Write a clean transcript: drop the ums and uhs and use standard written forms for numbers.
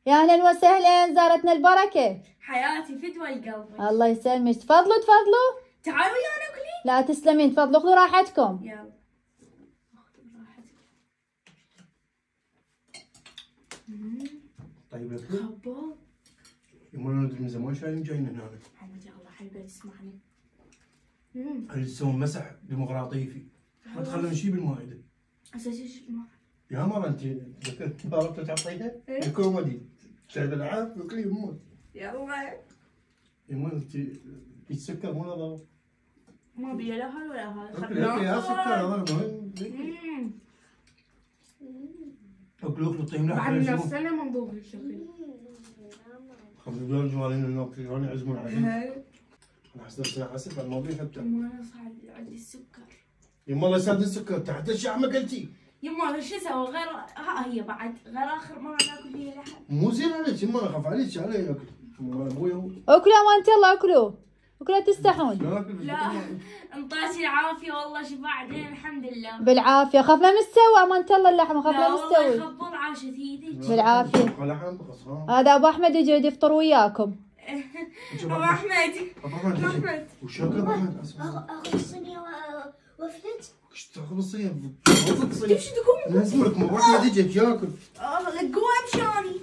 يا اهلا وسهلا، زارتنا البركة. حياتي فدوى القلب. الله يسلمك، تفضلوا تفضلوا. تعالوا ويانا كلي. لا تسلمين، تفضلوا خذوا راحتكم. يلا خذوا راحتكم. طيب يا خبال يما انا من زمان شايفين جايين هنا. محمد يا الله حبيبي اسمعني. هل تسوون مسح ديمقراطي ما تخلون شيء بالمائده. اساسي شو يا مرة انت عرفت تعطيها؟ الكوميدي شايف العاب وكلي يموت. يلا يما انت في سكر مو نظام. ما بيا لا هذا ولا هذا. اوكي يا سكر هذا مهم. اكلوك الطين لا بعد نفس سنة منظور الشكل. خمس دول جوالين النوكي هون يعزمون علينا. انا حسيت ساعة حسيت بعد ما بي حتى. يما انا صار عندي السكر. يما الله يسعد السكر تحت الشعر ما قلتي. يما شو اسوي غير ها هي بعد غير اخر مرة ناكل هي لحم. مو زين عليك يما اخاف عليك علي ياكل. ابوي هو. اكلوا امانة الله اكلوا. اكلوا تستحون. لا انطاسي العافية والله بعدين الحمد لله. بالعافية، خاف ما مستوي امانة الله اللحم، خاف ما لا والله مستوي. يخبل عاشت ايدك. بالعافية. لحم خصام. هذا ابو احمد يجي يفطر وياكم. ابو احمد. ابو احمد وش ابو احمد؟ اخذ الصينية وافلت. ايش تاخذ الصينية؟ كيف شو تقوم؟ لازمك ابو احمد يجي ياكل. لقوها مشاني.